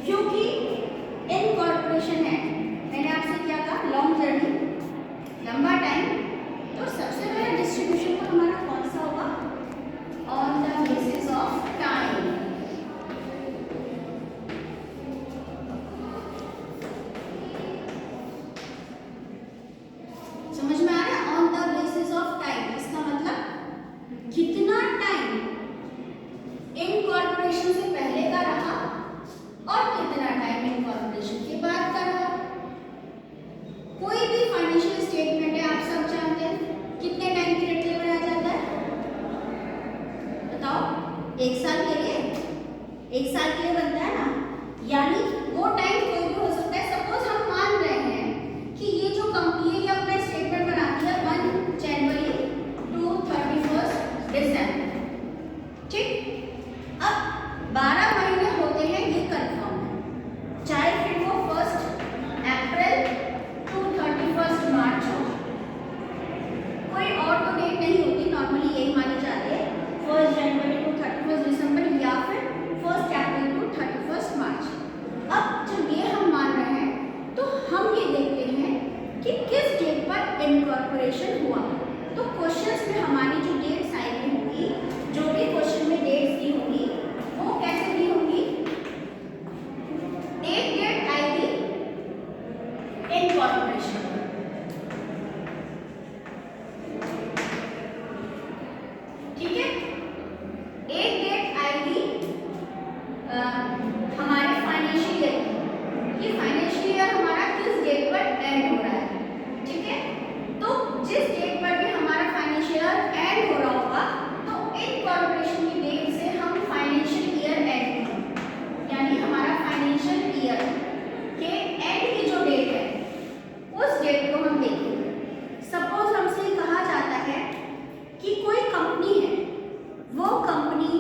क्योंकि इनकॉर्पोरेशन है, मैंने आपसे क्या कहा, लॉन्ग जर्नी, लंबा टाइम, तो सबसे पहले डिस्ट्रीब्यूशन का हमारा कौन सा होगा, on the basis of time. समझ में आ रहा है, on the basis of time, इसका मतलब कितना टाइम इनकॉर्पोरेशन से पहले का रहा और कितना टाइम इनकॉर्पोरेशन के बाद का रहा। कोई भी फाइनेंशियल स्टेटमेंट है, आप सब जानते हैं कितने टाइम पीरियड के लिए बनाया जाता है, बताओ, 1 साल के लिए, 1 साल के लिए बनता है ना, यानी वो टाइम कोई भी हो सकता है। सपोज हम मान रहे हैं कि ये जो कंपनी है ये अपना स्टेटमेंट बनाती है 1 जनवरी टू 31 दिसंबर, ठीक। अब 12 महीने होते हैं, ये कंफर्म है, चाहे फिर वो 1 अप्रैल टू 31 मार्च हो, कोई और तो डेट नहीं होती, नॉर्मली यही मानी जाती है, 1 जनवरी टू 31 दिसंबर या फिर 1 अप्रैल टू 31 मार्च। अब जब ये हम मान रहे हैं तो हम ये देखते हैं कि किस डेट पर इनकॉर्पोरेशन हुआ। तो क्वेश्चंस में हमारी जो डेट्स आई हुई होंगी, जो भी क्वेश्चन में डेट्स दी होंगी वो कैसे दी होंगी, एक डेट आएगी इनकॉर्पोरेशन, ठीक है, एक डेट आएगी हमारे फाइनेंशियल ईयर की, ये फाइनेंशियल ईयर हमारा किस डेट पर एंड हो रहा है, ठीक है। तो जिस डेट पर भी हमारा फाइनेंशियल ईयर एंड हो रहा होगा तो इनकॉर्पोरेशन की डेट से हम फाइनेंशियल ईयर एंड, यानी हमारा फाइनेंशियल ईयर के एंड की जो डेट है उस डेट को हम देखेंगे। सपोज हमसे कहा जाता है कि कोई कंपनी है, वो कंपनी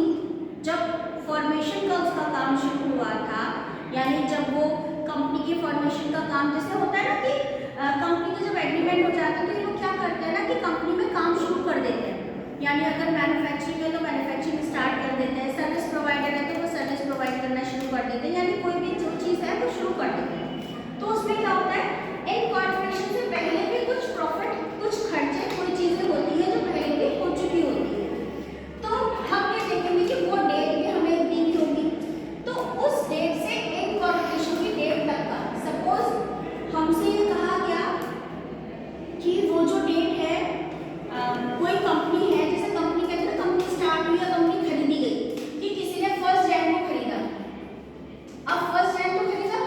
जब फॉर्मेशन का उसका काम शुरू हुआ था, यानी जब वो कंपनी की फॉर्मेशन का काम जैसे होता है ना कि कंपनी का जब एग्रीमेंट हो जाता है तो ये लोग क्या करते हैं ना कि कंपनी में काम शुरू कर देते हैं, यानी अगर मैन्युफैक्चरिंग है तो मैन्युफैक्चरिंग स्टार्ट कर देते हैं, सर्विस प्रोवाइडर है तो वो सर्विस प्रोवाइड करना शुरू कर देते हैं, यानी कोई भी जो चीज़ है वो शुरू कर देते हैं। तो उसमें क्या होता है, इनकॉर्पोरेशन से पहले भी कुछ प्रॉफिट, कुछ खर्चे, कोई चीज़ें होती है जो पहले भी हो चुकी होती है, तो हम ये देखेंगे कि वो डेट भी हमें दी होगी। तो उस डेट से इनकॉर्पोरेशन की डेट तक का, सपोज हमसे ये कहा गया कि वो जो डेट है, कोई कंपनी है, जैसे कंपनी कहते हैं ना, कंपनी स्टार्ट हुई या कंपनी खरीदी गई, कि किसी ने 1 जनवरी को खरीदा, अब 1 जनवरी को खरीदा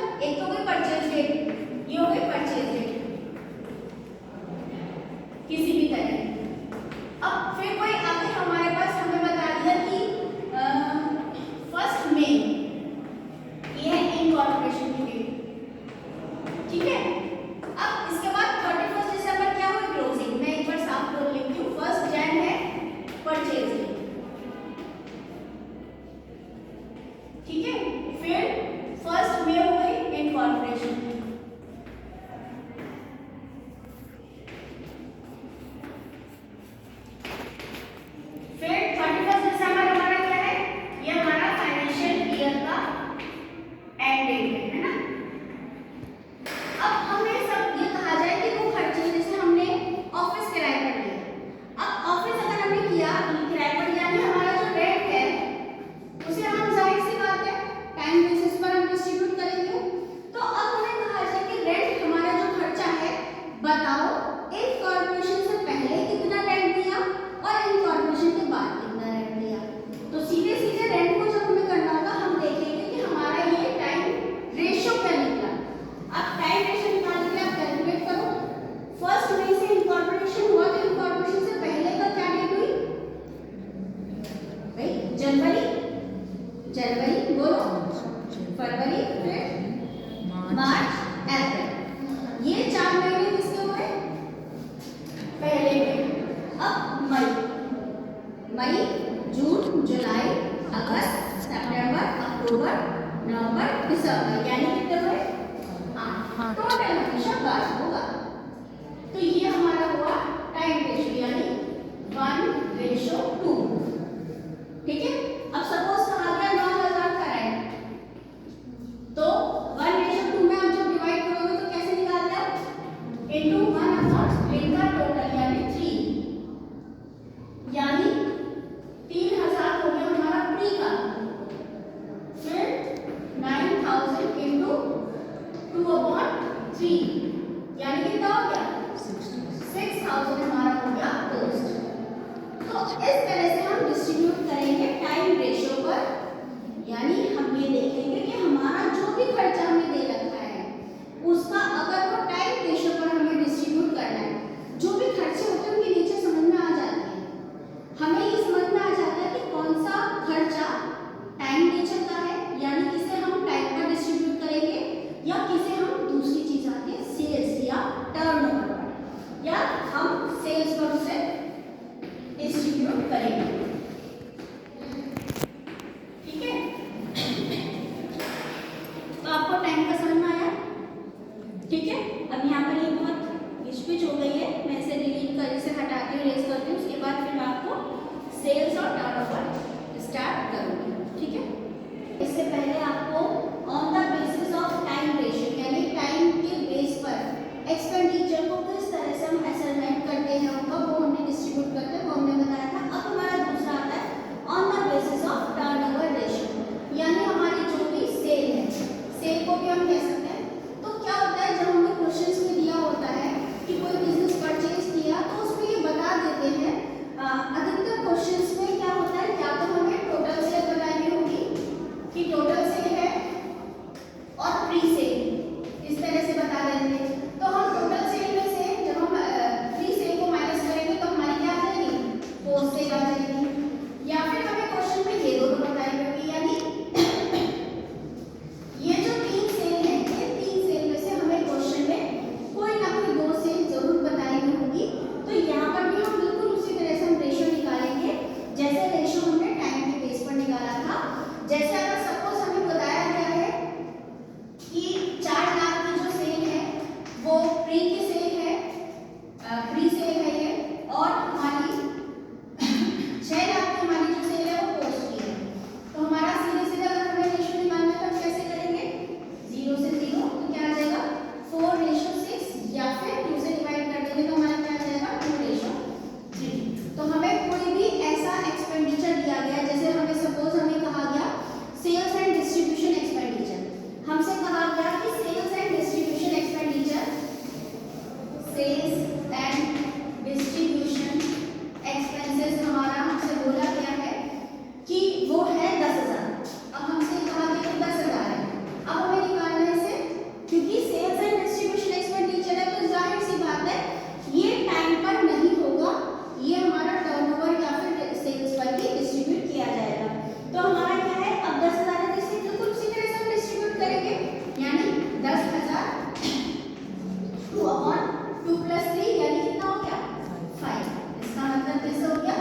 इस तरह से हम डिस्ट्रीब्यूट करेंगे टाइम रेशियो पर, यानी हम ये देखेंगे कि हमारा जो भी खर्चा हमें दे रखा है उसका अगर वो टाइम रेशियो पर हमें डिस्ट्रीब्यूट करना है, जो भी खर्चे होते हैं उनके नीचे समझ में आ जाते हैं, हमें ये समझ में आ जाता है कि कौन सा खर्चा टाइम नेचर का है, यानी किसे हम टाइम पर डिस्ट्रीब्यूट करेंगे या किसे हम दूसरी चीज आती है सेल्स या टर्नओवर पर, या हम सेल्स पर उसे डिस्ट्रीब्यूट करेंगे। ठीक है, तो आपको टाइम का समझ में आया? ठीक है, अब यहाँ पर ये बहुत स्विच हो गई है, मैं इसे डिलीट कर इसे हटा के इरेज करती हूँ, उसके बाद फिर मैं आपको सेल्स और टर्नओवर स्टार्ट करूँगी। ठीक है, इससे पहले आपको on the basis of time ratio, यानी टाइम के बेस पर एक्सपेंडिचर को किस तरह से हम असाइनमेंट करते हैं उनका, वो हमने डिस्ट्रीब्यूट करते हैं, वो हमने बताया था। अब हमारा दूसरा आता है on the basis of turnover ratio, यानी हमारी जो भी सेल है, सेल को भी हम कह सकते हैं। तो क्या होता है, जब हमें क्वेश्चंस में दिया होता है कि कोई बिजनेस परचेज किया, तो उसमें ये बता देते हैं, अधिकतर क्वेश्चंस में क्या होता है, या तो हमें टोटल सेल बतानी होगी कि टोटल सेल है और प्री सेल, इस तरह से बता देंगे। तो हम टोटल सेल में से जब हम प्री सेल को माइनस करेंगे तो हमारी क्या आ जाएगी, पोस्ट सेल आ जाएगी। या फिर हमें क्वेश्चन में ये दोनों बतानी होगी, यानी ये जो तीन सेल है, ये तीन सेल में से हमें क्वेश्चन में कोई ना कोई दो सेल जरूर बतानी होगी। तो यहाँ पर भी हम बिल्कुल उसी तरह से हम रेशियो निकालेंगे जैसे रेशियो हमने टाइम के बेस पर निकाला था। जैसे अगर सपोज हमें बताया गया है कि 4 लाख की जो सेल है वो प्री की सेल है, प्री सेल है ये, और हमारी 6 लाख की हमारी जो सेल है वो पोस्ट की है। तो हमारा सीधे सीधे अगर हमें रेशियो निकालना है तो कैसे करेंगे, 0 से 0, तो क्या आ जाएगा 4:6, या फिर 2 से डिवाइड कर देंगे तो हमारा क्या आ जाएगा 2:3। तो हमें कोई भी ऐसा एक्सपेंडिचर दिया गया, जैसे हमें सपोज हमें कहा गया सेल्स एंड डिस्ट्रीब्यूशन एक्सपेंडिचर, हमसे कहा गया कि sales and distribution expenditure, sales and distribution expenses हमारा हमसे बोला गया है कि वो है 10,000। अब हमसे कहा गया कि 10,000 है, अब हमें निकालना है इसे, क्योंकि सेल्स एंड डिस्ट्रीब्यूशन एक्सपेंडिचर है तो जाहिर सी बात है ये टाइम पर नहीं होगा, ये हमारा टर्नओवर या फिर सेल्स पर ही डिस्ट्रीब्यूट किया जाएगा। तो हमारा क्या है, अब 10,000 है, इसे बिल्कुल उसी तरह से हम डिस्ट्रीब्यूट करेंगे, यानी 10,000 2 + 3, यानी कितना हो गया 5। इसका मतलब कैसे हो गया,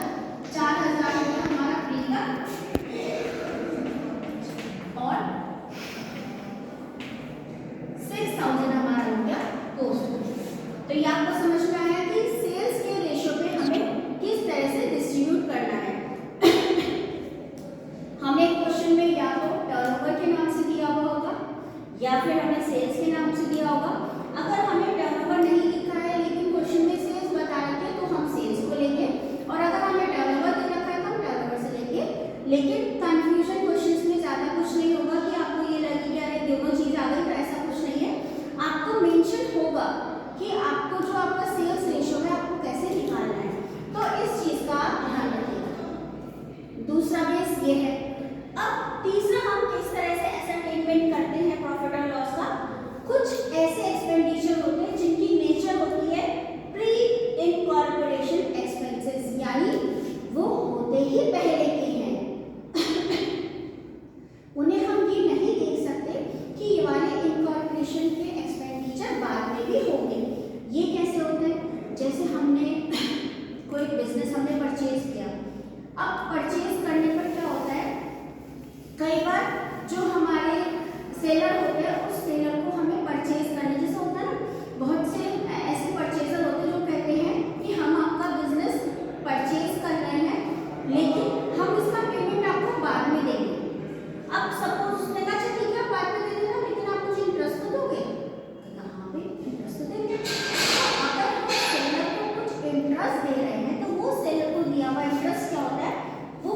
4,000 हो गया हमारा प्री का, और 6,000 हमारा हो गया पोस्ट। तो ये आपको समझ में आया कि सेल्स के रेशियो पे हमें किस तरह से डिस्ट्रीब्यूट करना है। हमें क्वेश्चन में या तो टर्नओवर के नाम से दिया हुआ होगा या फिर हमें सेल्स के नाम से दिया होगा। अगर हमें टर्नओवर नहीं लिखा है लेकिन क्वेश्चन में सेल्स बता रखे हैं तो हम सेल्स को लेंगे, और अगर हमें टर्नओवर दे रखा है तो हम टर्नओवर से लेंगे। लेकिन कंफ्यूजन क्वेश्चंस में ज़्यादा कुछ नहीं होगा कि आपको ये लगे कि अरे दोनों चीज़ आ गई, तो ऐसा कुछ नहीं है। आपको मेंशन होगा कि आपको जो आपका सेल्स रेशियो है आपको कैसे निकालना है, तो इस चीज़ का आप ध्यान रखिएगा। दूसरा बेस ये है। अब तीसरा हम किस तरह से असाइनमेंट करते हैं प्रॉफिट और लॉस का। कुछ ऐसे एक्सपेंडिचर होते हैं जिनकी नेचर होती है प्री इनकॉर्पोरेशन एक्सपेंसेस, यानी वो होते ही पहले के हैं उन्हें हम ये नहीं देख सकते कि ये वाले इनकॉर्पोरेशन के एक्सपेंडिचर बाद में भी होंगे। ये कैसे होते हैं, जैसे हमने कोई बिजनेस हमने परचेज किया, अब परचेज करने पर क्या होता है, कई बार जो हमारे सेलर होते हैं उस सेलर को हमें परचेज करने, जैसे होता है ना, बहुत से ऐसे परचेजर होते हैं जो कहते हैं कि हम आपका बिजनेस परचेज कर रहे हैं लेकिन हम इसका पेमेंट आपको बाद में देंगे। अब सपोज उसने कहा अच्छा ठीक है बाद में दे देना, लेकिन आप मुझे इंटरेस्ट तो दोगे, हाँ भाई इंटरेस्ट तो देंगे। अगर हम सेलर को कुछ इंटरेस्ट दे रहे हैं तो वो सेलर को दिया हुआ इंटरेस्ट क्या होता है, वो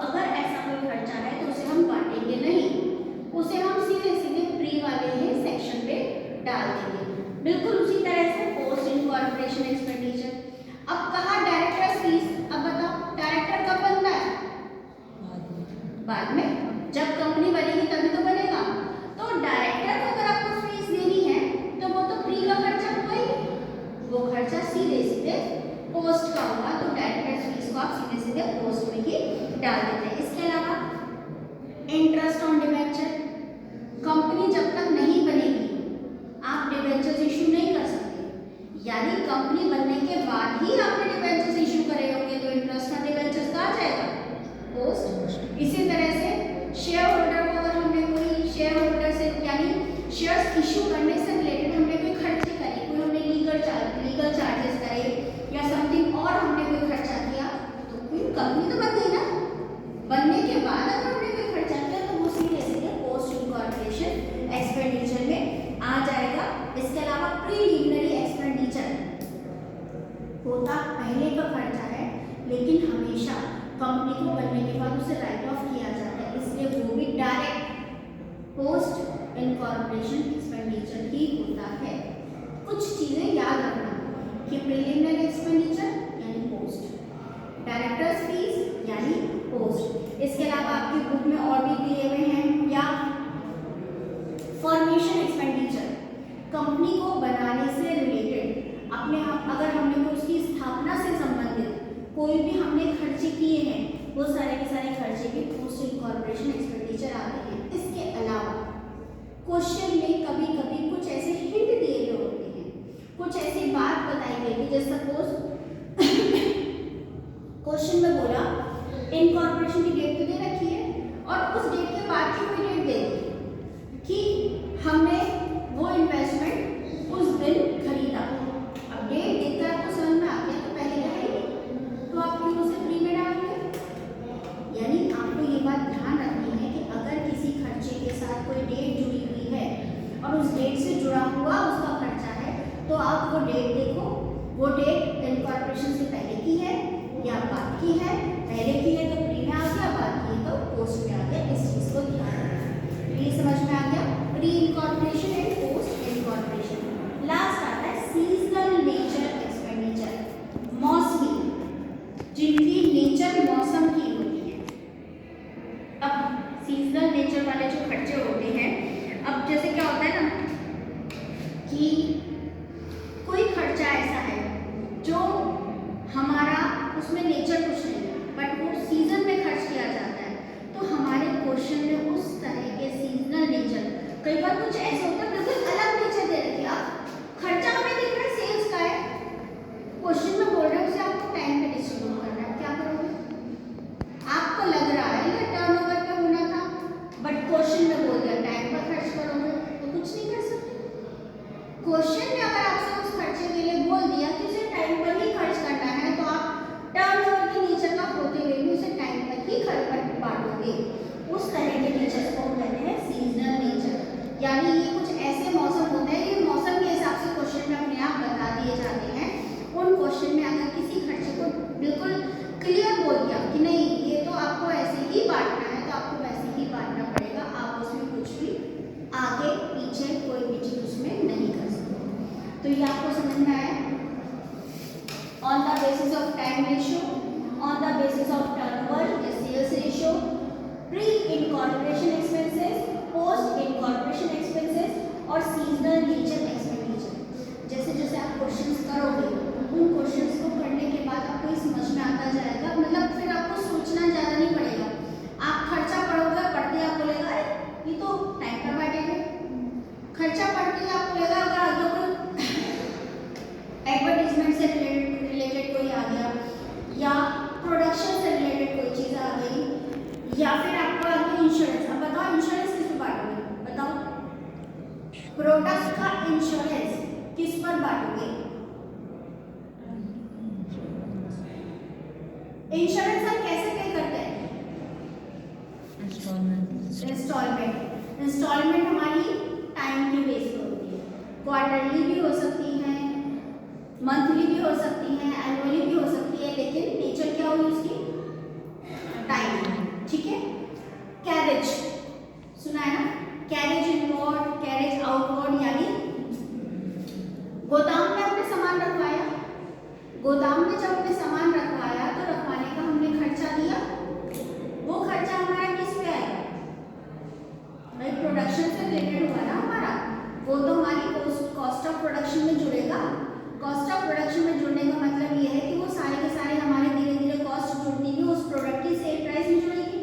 अगर ऐसा कोई खर्चा है तो उसे हम बांटेंगे नहीं, उसे हम सीधे सीधे प्री वाले ही सेक्शन पे डाल देंगे। बिल्कुल उसी तरह से पोस्ट इनकॉर्पोरेशन एक्सपेंडिचर। अब कहा डायरेक्टर्स फीस, अब बताओ डायरेक्टर कब बनता है? बाद में, जब कंपनी बनेगी तभी तो बनेगा। तो डायरेक्टर को अगर आपको फीस देनी है तो वो तो प्री का खर्चा हुआ ही, वो खर्चा सीधे सीधे पोस्ट का हुआ, तो डायरेक्टर फीस को आप सीधे सीधे पोस्ट में ही डाल देते हैं। इसके अलावा इंटरेस्ट ऑन डिबेंचर, कंपनी जब तक नहीं बनेगी आप डिबेंचर्स इशू नहीं कर सकते, यानी कंपनी बनने के बाद ही आपने डिबेंचर्स इशू करे होंगे, तो इंटरेस्ट ऑन डिबेंचर्स कहाँ जाएगा? पोस्ट। इसी तरह से शेयर होल्डर को अगर हमने कोई शेयर होल्डर से यानी शेयर्स इशू करने से रिलेटेड हमने कोई खर्चे करे, कोई हमने लीगल चार्जेस करे या समथिंग और हमने कोई खर्चा किया, तो कोई कंपनी तो बन गई ना। बनने के बाद अगर हमने कोई खर्चा किया तो वो सीधे सीधे पोस्ट इनकॉर्पोरेशन एक्सपेंडिचर में आ जाएगा। इसके अलावा प्रीलिमिनरी एक्सपेंडिचर होता पहले का खर्चा है, लेकिन हमेशा कंपनी को बनने के बाद उसे राइट ऑफ किया जाता है, इसलिए वो भी डायरेक्ट पोस्ट इनकॉर्पोरेशन एक्सपेंडिचर ही होता है। कुछ चीजें याद रखना कि प्रीलिमिनरी एक्सपेंडिचर यानी पोस्ट, डायरेक्टर्स फीस यानी पोस्ट। इसके अलावा आपकी बुक में और भी दिए हुए हैं, या फॉर्मेशन एक्सपेंडिचर, कंपनी को बनाने से रिलेटेड अपने अगर हमने कोई उसकी स्थापना से संबंधित कोई भी हमने खर्चे किए हैं, वो सारे के सारे खर्चे भी पोस्ट इनकॉर्पोरेशन एक्सपेंडिचर आते हैं। इसके अलावा क्वेश्चन में कभी कभी कुछ ऐसे हिंट दिए गए होते हैं, कुछ ऐसी बात बताई गई है, जैसे सपोज क्वेश्चन में बोला इनकॉर्पोरेशन की डेट तो दे रखी है और उस डेट के बाद की कोई डेट दे दी कि हमने वो इन्वेस्टमेंट उस दिन खरीदा। अब डेट देखकर आपको समझ में आ गया तो पहले क्या है, तो आप क्यों उसे प्री में डालोगे? यानी आपको ये बात ध्यान रखनी है कि अगर किसी खर्चे के साथ कोई डेट जुड़ी हुई है और उस डेट से जुड़ा हुआ उसका खर्चा है, तो आप वो डेट देखो, वो डेट इनकॉर्पोरेशन से पहले की है या बाद की है। पहले की है तो प्री में आ गया, बाद की है तो पोस्ट में आ गया। इस चीज को ध्यान रखना। ये समझ में आ गया, pre incorporation and post incorporation. Last आता है सीजनल नेचर एक्सपेंडिचर, मौसमी, जिनकी नेचर मौसम की होती है। अब सीजनल नेचर वाले जो खर्चे होते हैं, अब जैसे क्या होता है ना कि कोई खर्चा ऐसा है जो हमारा उसमें नेचर कुछ नहीं है बट वो सीजन में खर्च किया जाता है, तो हमारे क्वेश्चन में उस तरह के सीजनल नेचर, कई बार कुछ ऐसे होता है बिल्कुल अलग नेचर दे रखी है, आप खर्चा हमें दिख रहा है सेल्स का है, क्वेश्चन में बोल रहे हैं उसे आपको टाइम पे डिस्ट्रीब्यूट करना है, क्या करोगे? आपको लग रहा है ये टर्नओवर पे होना था बट क्वेश्चन में बोल दिया टाइम पर खर्च करोगे, तो कुछ नहीं कर सकते। क्वेश्चन में अगर आपसे उस खर्चे के लिए बोल दिया कि उसे टाइम पर ही खर्च करना है, तो आप टर्नओवर के नेचर का होते हुए भी उसे टाइम पर ही खर्च बांटोगे। उस तरह के नेचर को कहते हैं सीजनल नेचर, यानी ये कुछ ऐसे मौसम होते हैं, ये मौसम के हिसाब से क्वेश्चन में अपने आप बता दिए जाते हैं। उन क्वेश्चन में अगर किसी खर्चे को बिल्कुल क्लियर बोल दिया कि नहीं ये तो आपको ऐसे ही बांटना है, तो आपको वैसे ही बांटना पड़ेगा, आप उसमें कुछ भी आगे पीछे कोई भी चीज उसमें नहीं कर सकते। तो ये आपको समझ में आया? On the basis of time ratio, on the basis of turnover, the sales ratio, pre-incorporation expenses, post-incorporation expenses और seasonal nature expenditure। जैसे जैसे आप क्वेश्चंस करोगे, उन क्वेश्चंस को करने के बाद आपको ये समझ में आता जाएगा, मतलब फिर आपको सोचना ज़्यादा नहीं पड़ेगा। आप खर्चा पढ़ोगे, पढ़ते आप बोलेगा अरे ये तो टाइम पर बांटेंगे, खर्चा पढ़ते आपको लगेगा अगर आगे कोई एडवर्टीजमेंट से रिलेटेड कोई आ गया या प्रोडक्शन से रिलेटेड कोई चीज़ आ गई या फिर आपको आगे इंश्योरेंस। अब बताओ इंश्योरेंस किस पर बांटोगे? बताओ प्रोडक्ट का इंश्योरेंस किस पर बांटोगे? इंश्योरेंस हम कैसे पे करते हैं? इंस्टॉलमेंट हमारी टाइम के बेस पर होती है, क्वार्टरली भी हो सकती है, मंथली भी हो सकती है, एनुअली भी हो सकती है, लेकिन नेचर क्या होगी उसकी? टाइम। ठीक है। कैरेज सुना है ना, कैरेज इनवर्ड, कैरेज आउटवर्ड, यानी गोदाम में हमने सामान रखवाया, गोदाम में जब हमने सामान रखवाया तो रखवाने का हमने खर्चा दिया, वो खर्चा हमारा किस पे आएगा भाई, प्रोडक्शन से रिलेटेड हुआ ना हमारा, वो तो हमारी कॉस्ट ऑफ प्रोडक्शन में जुड़ेगा। कॉस्ट ऑफ प्रोडक्शन में जुड़ने का मतलब ये है कि वो सारे के सारे हमारे धीरे धीरे कॉस्ट जुड़ती हुई उस प्रोडक्ट की सेल प्राइस में जुड़ेगी,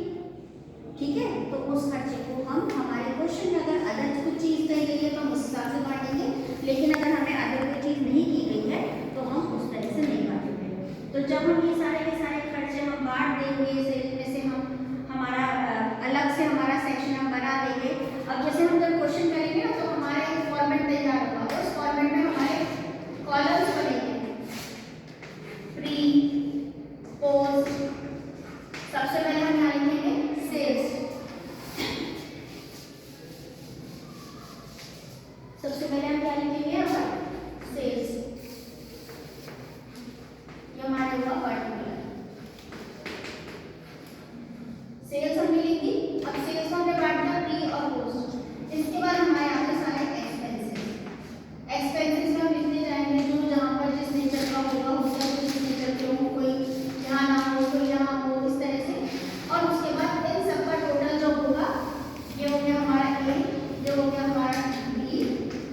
ठीक है। तो उस खर्चे को हम हमारे क्वेश्चन में अगर अदर कुछ चीज़ कही गई है तो हम उस हिसाब से बांटेंगे, लेकिन अगर हमें अदर कोई चीज़ नहीं की गई है तो हम उस तरह से नहीं बांटेंगे। तो जब हम ये सारे के सारे खर्चे हम बांट देंगे, सेल में से हम हमारा अलग से हमारा सेक्शन हम बना देंगे। अब जैसे हम जब क्वेश्चन करेंगे ना तो हमारा एक फॉर्मेट तैयार होगा, उस फॉर्मेट में हमारे कॉलम्स बनेंगे, प्री, पोस्ट। सबसे पहले हम यहाँ लिखेंगे सेल्स, सबसे पहले हम क्या लिखेंगे यहाँ सेल्स, ये हमारा हुआ पर्टिकुलर सेल्स हमने लिखी। अब सेल्स को हमने बांट दिया प्री और पोस्ट। इसके बाद हमारे आगे सारे एक्सपेंसेस, एक्सपेंसेस में हम लिखते जाएंगे जो जहाँ पर जिस नेचर का होगा उसका जिस नेचर के हो, कोई यहाँ ना हो कोई यहाँ हो, इस तरह से। और उसके बाद इन सब का टोटल जो होगा ये हो गया हमारा ए, ये हो गया हमारा बी।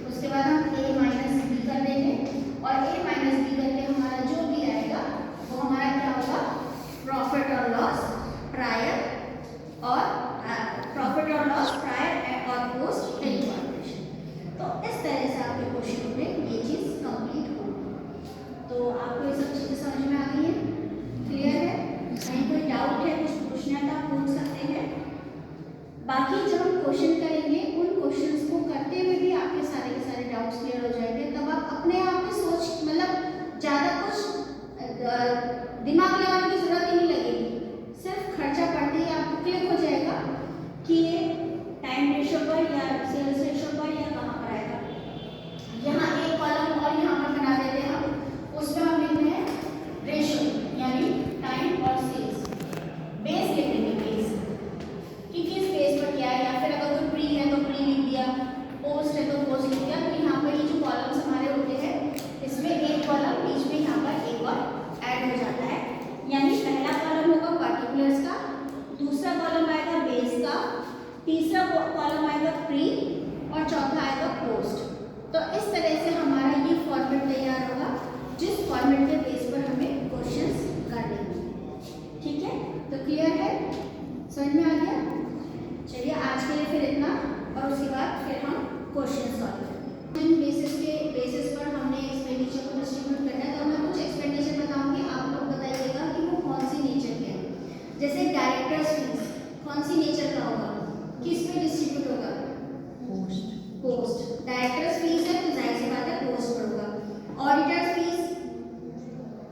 उसके बाद हम ए माइनस बी कर देंगे और ए माइनस बी करके हमारा जो भी आएगा वो हमारा क्या होगा, प्रॉफिट और लॉस प्रायर और प्रॉफिट और लॉस प्रायर और पोस्ट इनकॉर्पोरेशन। तो इस तरह से आपके क्वेश्चन में ये चीज़ कंप्लीट होगी। तो आपको ये सब चीज़ें समझ में आ गई है, क्लियर है? कहीं कोई डाउट है, कुछ पूछना था पूछ सकते हैं। बाकी जब हम क्वेश्चन करेंगे उन क्वेश्चंस को करते हुए भी आपके सारे के सारे डाउट्स क्लियर हो जाएंगे, तब आप अपने आप में सोच मतलब ज़्यादा कुछ दिमाग लगाने की जरूरत ही नहीं लगेगी, सिर्फ खर्चा पड़ते ही आपको क्लिक हो जाएगा कि ये टाइम रेशो पर या सेल्स रेशो पर या कहाँ पर आएगा। यहाँ एक कॉलम और यहाँ पर बना देते हैं हम, उसमें हम लिख रहे हैं रेशो यानी टाइम और सेल्स। बेस लिख देंगे बेस कि किस बेस पर क्या है, या फिर अगर कोई प्री है तो प्री लिख दिया, पोस्ट है तो पोस्ट लिख दिया। तो यहाँ पर ये जो कॉलम्स हमारे होते हैं इसमें एक कॉलम बीच में यहाँ पर एक और ऐड हो जाता है, यानी पहला कॉलम होगा पर्टिकुलर्स का, दूसरा कॉलम आएगा बेस का, तीसरा कॉलम आएगा प्री और चौथा आएगा पोस्ट। तो इस तरह से हमारा ये फॉर्मेट तैयार होगा जिस फॉर्मेट के बेस पर हमें क्वेश्चंस करने होंगे, ठीक है। तो क्लियर है, समझ में आ गया? चलिए आज के लिए फिर इतना, और उसके बाद फिर हम क्वेश्चन सॉल्व करेंगे। बेसिस पर हमने एक्सपेंडिचर को डिस्ट्रीब्यूट करना है, तो मैं कुछ एक्सपेंडिचर बताऊंगी, आप लोग बताइएगा कि वो कौन सी नेचर के हैं। जैसे डायरेक्टर्स फीस कौन सी नेचर का होगा, किस पे डिस्ट्रीब्यूट होगा, पोस्ट। डायरेक्टर्स फीस है तो जाहिर सी बात है पोस्ट पर होगा। ऑडिटर्स फीस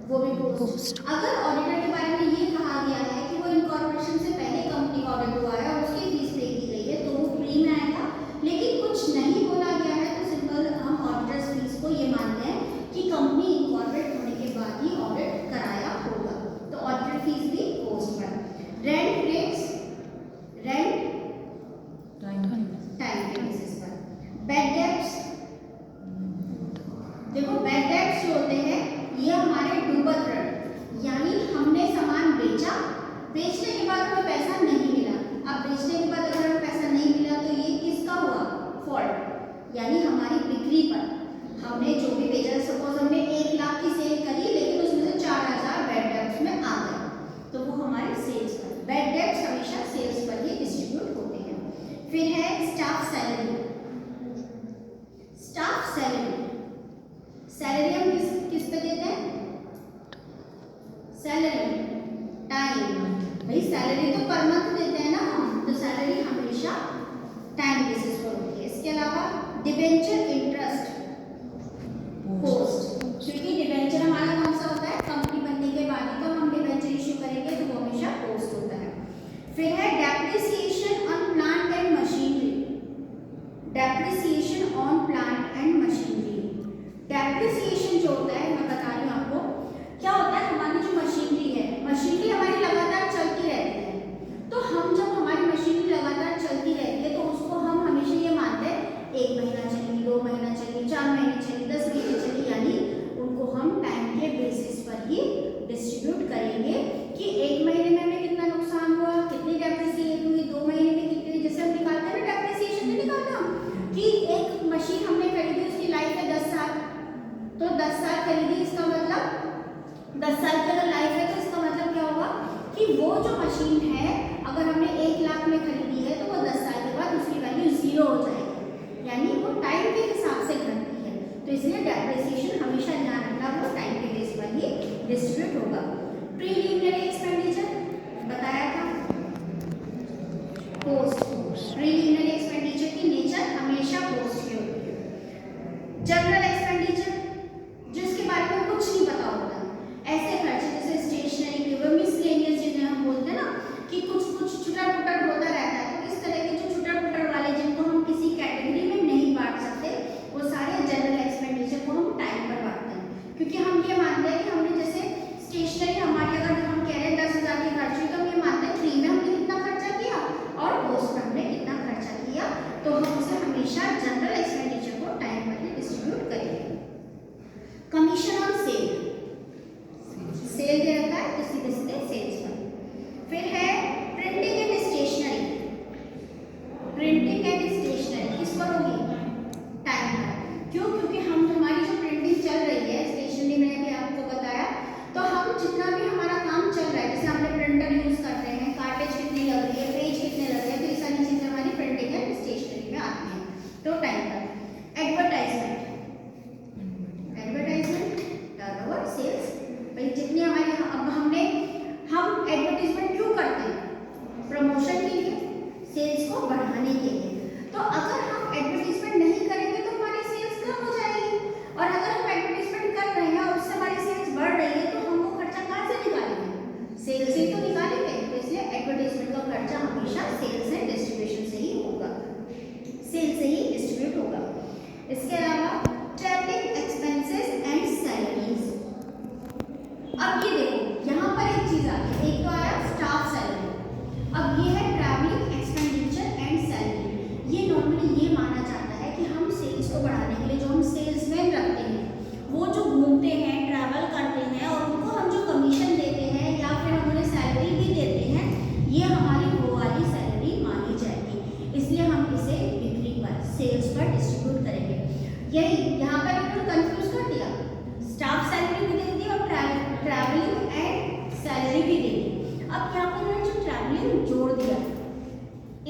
वो भी पोस्ट। अगर ऑडिटर के बारे में ये कहा गया है कि वो इनकॉर्पोरेशन से पहले कंपनी का ऑडिट हुआ है और उसकी फीस पे की गई है तो वो प्री में आएगा, लेकिन कुछ नहीं बोला गया है तो सिंपल हम ऑडिटर्स फीस को ये मानते हैं कि कंपनी इनकॉर्पोरेट होने के बाद ही ऑडिट कराया होगा, तो ऑडिटर फीस भी पोस्ट पर। रेंट रेट्स, रेंट टाइम के बेसिस पर। बैड डेब्ट्स, देखो बैड डेब्ट्स जो होते हैं ये हमारे डूबत ऋण, यानी हमने सामान बेचा, बेचने के बाद हमें पैसा नहीं मिला। अब बेचने के बाद अगर हमें पैसा नहीं मिला तो ये किसका हुआ, फॉल्ट, यानी हमारी बिक्री पर। हमने जो भी बेचा, सपोज हमने 1 लाख की सेल करी लेकिन उसमें से 4000 बैड डेब्ट्स में आ गए, तो वो हमारे सेल्स पर। बैड डेब्ट्स हमेशा सेल्स पर ही डिस्ट्रीब्यूट होते हैं। फिर है staff salary. Staff salary, salary हम किस पे देते हैं, सैलरी टाइम, भाई सैलरी तो पर मंथ देते हैं ना हम, तो सैलरी हमेशा टाइम बेसिस पर होती है। इसके अलावा डिबेंचर इंटरेस्ट पोस्ट, क्योंकि डिबेंचर हमारा कौन सा होता है, कंपनी बनने के बाद ही तो हम डिबेंचर इश्यू करेंगे, तो वो हमेशा पोस्ट होता है। फिर है depreciation on plant and machinery. Depreciation on plant and machinery, depreciation जो होता है मैं बता रही हूँ आपको, क्या होता है, हमारी जो मशीनरी है, मशीनरी हमारी लगातार चलती रहती है, तो हम 10 साल खरीदी, इसका मतलब 10 साल की अगर लाइफ है तो इसका मतलब क्या होगा कि वो जो मशीन है अगर हमने 1 लाख में खरीदी है तो वो 10 साल के बाद उसकी वैल्यू 0 हो जाएगी, यानी वो टाइम के हिसाब से घटती है। तो इसलिए डेप्रिसिएशन हमेशा ध्यान रखना वो टाइम के बेस पर ही डिस्ट्रीब्यूट होगा। प्रीलिमिनरी एक्सपेंडिचर बताया था, पोस्ट। प्रीलिमिनरी एक्सपेंडिचर की नेचर हमेशा पोस्ट की होती है। जनरल एक्सपेंडिचर जिसके बारे में कुछ नहीं पता होता, ऐसे खर्चे जैसे स्टेशनरी के वो मिसलेनियस जिन्हें हम बोलते हैं ना कि कुछ कुछ छुटा पुटर होता रहता है, तो इस तरह के जो छुटा पुटर वाले जिनको हम किसी कैटेगरी में नहीं बांट सकते वो सारे जनरल एक्सपेंडिचर को हम टाइम पर बांटते हैं, क्योंकि हम ये मानते हैं कि हमने जैसे स्टेशनरी हमारी अगर हम कह रहे हैं 10,000 की खर्च हुई तो हम ये मानते हैं फ्री में हमने कितना खर्चा किया और पोस्ट में हमने कितना खर्चा किया, तो हम उसे हमेशा जनरल एक्सपेंडिचर को टाइम पर ही डिस्ट्रीब्यूट करेंगे। कमीशन ऑन सेल, सेल दे रखा है तो सीधे सीधे सेल्स पर। फिर है printing and stationery, printing and stationery किस पर होगी, टाइम पर। क्यों, क्योंकि हम हमारी जो प्रिंटिंग चल रही है स्टेशनरी में भी आपको बताया, तो हम जितना भी हमारा काम चल रहा है जैसे हमने प्रिंटर यूज कर रहे हैं, कार्टेज कितनी लग रही है, पेज कितने लग रहे हैं, तो ये सारी चीजें हमारी प्रिंटिंग एंड स्टेशनरी में आती हैं, तो टाइम पर। एडवर्टाइजमेंट, एडवर्टाइजमेंट टर्नओवर सेल्स, भाई जितनी हमारी हम एडवर्टाइजमेंट क्यों करते हैं, प्रमोशन के लिए, सेल्स को बढ़ाने के लिए। तो अगर हम एडवर्टाइजमेंट नहीं करेंगे तो हमारी सेल्स कम हो जाएगी, और अगर हम एडवर्टाइजमेंट कर रहे हैं और उससे हमारी सेल्स बढ़ रही है तो हम वो खर्चा कहाँ से निकालेंगे, सेल्स से ही तो निकालेंगे। तो इसलिए एडवर्टाइजमेंट का खर्चा हमेशा सेल्स एंड डिस्ट्रीब्यूशन से ही होगा, सेल से ही डिस्ट्रीब्यूट होगा। इसके अलावा ट्रैवलिंग एक्सपेंसेस एंड सैलरीज। अब ये देखो यहाँ पर एक चीज आ गई, एक तो आया स्टाफ सैलरी, अब ये है ट्रैवलिंग एक्सपेंडिचर एंड सैलरी। ये नॉर्मली ये माना जाता है कि हम सेल्स को बढ़ाने के लिए जो हम सेल्समैन रखते हैं वो जो घूमते हैं, ट्रैवल करते हैं और उनको हम जो कमीशन देते हैं या फिर हम उन्हें सैलरी भी देते हैं, ये हमारी वो वाली सैलरी मानी जाएगी, इसलिए हम इसे बिक्री पर, सेल्स पर डिस्ट्रीब्यूट करेंगे। यही यहाँ पर इन्होंने कंफ्यूज कर दिया, स्टाफ सैलरी भी दे दी और ट्रैवलिंग एंड सैलरी भी दे दी। अब यहाँ पर इन्होंने जो ट्रैवलिंग जोड़ दिया,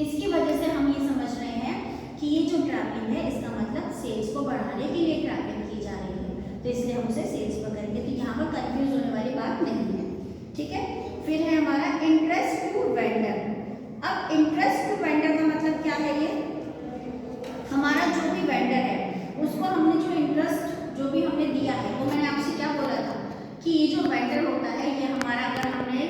इसकी वजह से हम ये समझ रहे हैं कि ये जो ट्रैवलिंग है इसका मतलब सेल्स को बढ़ाने के लिए ट्रैवलिंग की जा रही है, तो इसलिए हम उसे सेल्स पर करेंगे, तो यहाँ पर कंफ्यूज होने वाली बात नहीं है, ठीक है। फिर है हमारा इंटरेस्ट टू वेंडर। अब इंटरेस्ट टू वेंडर का मतलब क्या है, ये हमारा जो भी वेंडर है उसको हमने जो इंटरेस्ट जो भी हमने दिया है, वो मैंने आपसे क्या बोला था कि ये जो वेंडर होता है ये हमारा, अगर हमने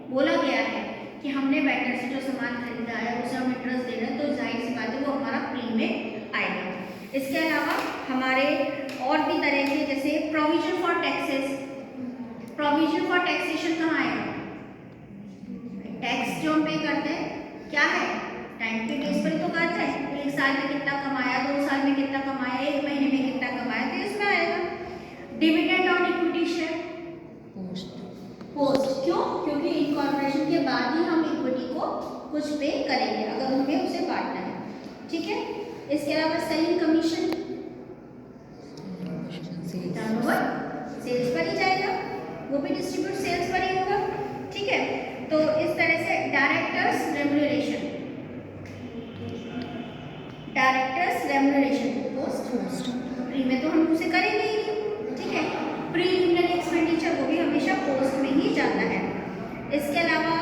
बोला गया है कि हमने वेंडर से जो सामान खरीदा है उसे हम इंटरेस्ट दे रहे हैं, तो जाहिर सी बात है वो हमारा फ्री में आएगा। इसके अलावा हमारे और भी तरह के जैसे provision for taxes, provision for taxation कहाँ आएगा, टैक्स जो हम पे करते हैं क्या है, टाइम के बेस पर ही तो करते हैं, एक साल में कितना कमाया, 2 साल में कितना कमाया, 1 महीने में कितना कमाया, तो इसमें आएगा। Dividend on equity share, post. क्यों, क्योंकि इनकॉर्पोरेशन के बाद ही हम इक्विटी को कुछ पे करेंगे अगर हमें उसे बांटना है, ठीक है। इसके अलावा सेलिंग कमीशन, टर्नओवर सेल्स पर ही जाएगा, वो भी डिस्ट्रीब्यूट सेल्स पर ही होगा, ठीक है। तो इस तरह से directors remuneration, directors remuneration post, pre में तो हम उसे करेंगे ही नहीं, ठीक है। प्रीलिमिनरी एक्सपेंडिचर वो भी हमेशा पोस्ट में ही जाता है। इसके अलावा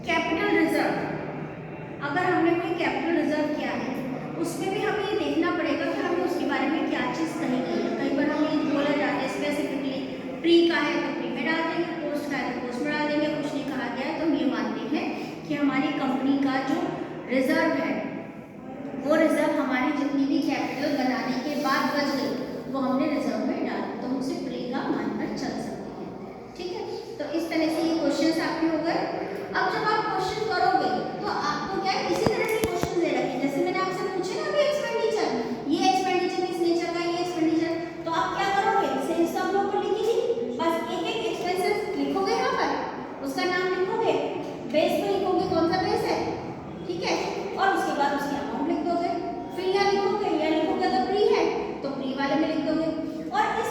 कैपिटल रिजर्व, अगर हमने कोई कैपिटल रिजर्व किया है उसमें भी हमें ये देखना पड़ेगा कि हमें उसके बारे में क्या चीज़ कही गई है। कई बार हमें बोला जाता है स्पेसिफिकली प्री का है तो प्री में डाल देंगे, पोस्ट का है तो पोस्ट में डाल देंगे, कुछ नहीं कहा गया है तो हम ये मानते हैं कि हमारी कंपनी का जो रिजर्व है वो रिजर्व हमारी जितनी भी कैपिटल बनाने के बाद बच गई वो हमने रिजर्व में डाल, तो हम उसे प्री का मानकर चल सकते हैं, ठीक है। तो इस तरह से ये क्वेश्चन आपके हो गए। अब जब आप क्वेश्चन करोगे तो आपको क्या है, इसी तरह से क्वेश्चन दे रखे, जैसे मैंने आपसे पूछे ना अभी एक्सपेंडिचर, ये एक्सपेंडिचर किस नेचर का, ये एक्सपेंडिचर, तो आप क्या करोगे, सेल्स सब लोग को लिखी बस एक एक एक्सपेंसेस लिखोगे, यहाँ पर उसका नाम लिखोगे, बेस पे लिखोगे कौन सा बेस है, ठीक है, और उसके बाद उसकी अमाउंट लिख दोगे। फिर यहाँ लिखोगे, या लिखोगे अगर प्री है तो प्री वाले में लिख दोगे, और इस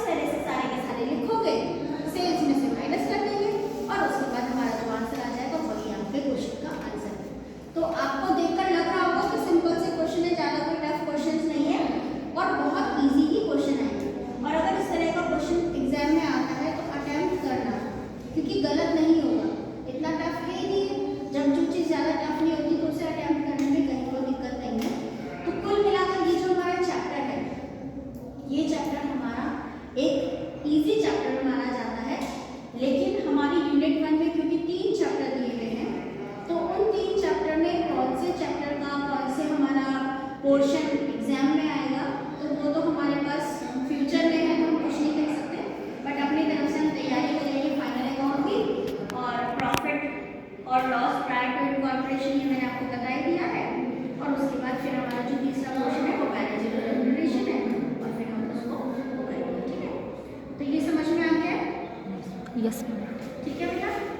यस मैम। ठीक है बेटा।